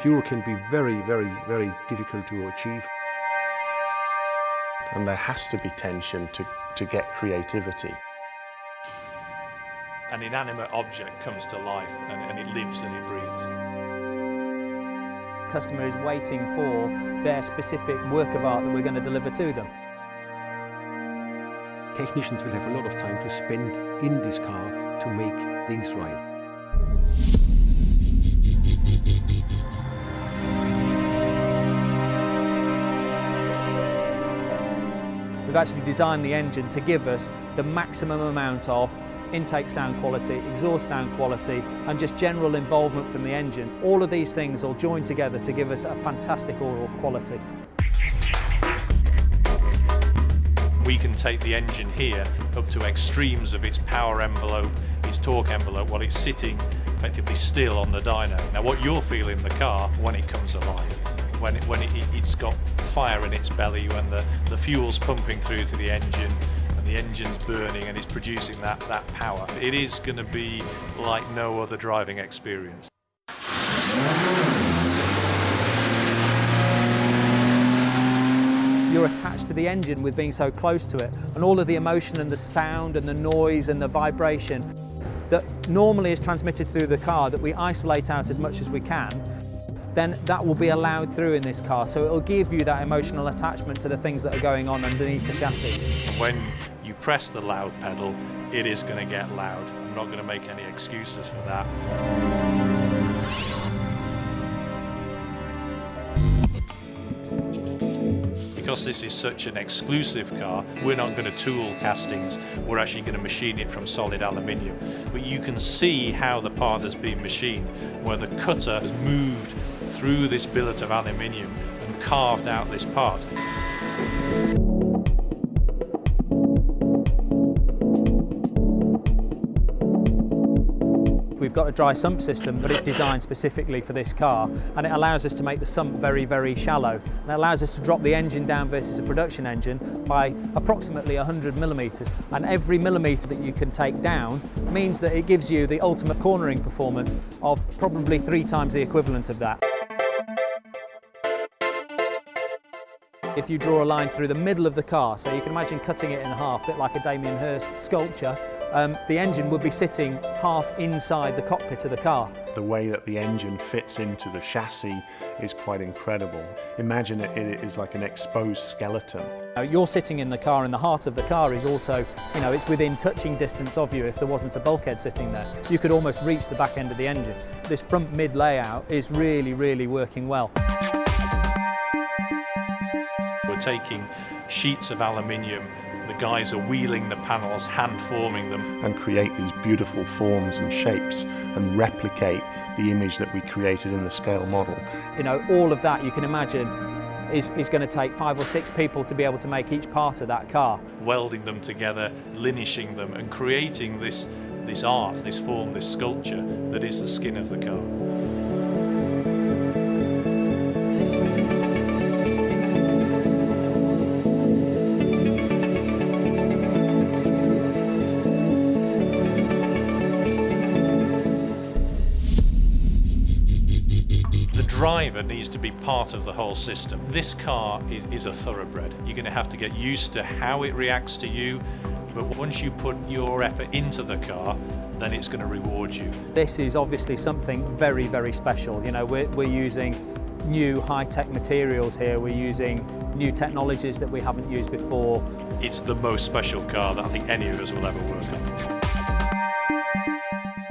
pure can be very, very, very difficult to achieve. And there has to be tension to get creativity. An inanimate object comes to life and it lives and it breathes. Customer is waiting for their specific work of art that we're going to deliver to them. Technicians will have a lot of time to spend in this car to make things right. We've actually designed the engine to give us the maximum amount of intake sound quality, exhaust sound quality, and just general involvement from the engine. All of these things all join together to give us a fantastic overall quality. We can take the engine here up to extremes of its power envelope, its torque envelope, while it's sitting effectively still on the dyno. Now what you'll feel in the car when it comes alive, when it's got fire in its belly, when the fuel's pumping through to the engine and the engine's burning and it's producing that power. It is going to be like no other driving experience. You're attached to the engine with being so close to it, and all of the emotion and the sound and the noise and the vibration that normally is transmitted through the car that we isolate out as much as we can, then that will be allowed through in this car. So it'll give you that emotional attachment to the things that are going on underneath the chassis. When you press the loud pedal, it is going to get loud. I'm not going to make any excuses for that. Because this is such an exclusive car, we're not going to tool castings, we're actually going to machine it from solid aluminium. But you can see how the part has been machined, where the cutter has moved through this billet of aluminium and carved out this part. We've got a dry sump system, but it's designed specifically for this car, and it allows us to make the sump very, very shallow. And it allows us to drop the engine down versus a production engine by approximately 100 millimetres. And every millimetre that you can take down means that it gives you the ultimate cornering performance of probably 3 times the equivalent of that. If you draw a line through the middle of the car, so you can imagine cutting it in half, a bit like a Damien Hirst sculpture, the engine would be sitting half inside the cockpit of the car. The way that the engine fits into the chassis is quite incredible. Imagine it is like an exposed skeleton. You're sitting in the car, and the heart of the car is also, it's within touching distance of you if there wasn't a bulkhead sitting there. You could almost reach the back end of the engine. This front-mid layout is really, really working well. We're taking sheets of aluminium, the guys are wheeling the panels, hand forming them. And create these beautiful forms and shapes and replicate the image that we created in the scale model. All of that, you can imagine, is going to take 5 or 6 people to be able to make each part of that car. Welding them together, linishing them and creating this art, this form, this sculpture that is the skin of the car. The driver needs to be part of the whole system. This car is a thoroughbred. You're going to have to get used to how it reacts to you, but once you put your effort into the car, then it's going to reward you. This is obviously something very, very special. We're using new high-tech materials here. We're using new technologies that we haven't used before. It's the most special car that I think any of us will ever work on.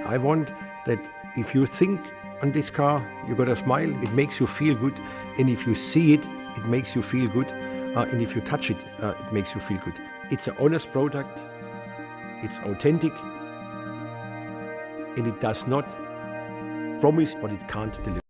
I want that if you think on this car, you got a smile, it makes you feel good, and if you see it, it makes you feel good, and if you touch it, it makes you feel good. It's an honest product, it's authentic, and it does not promise what it can't deliver.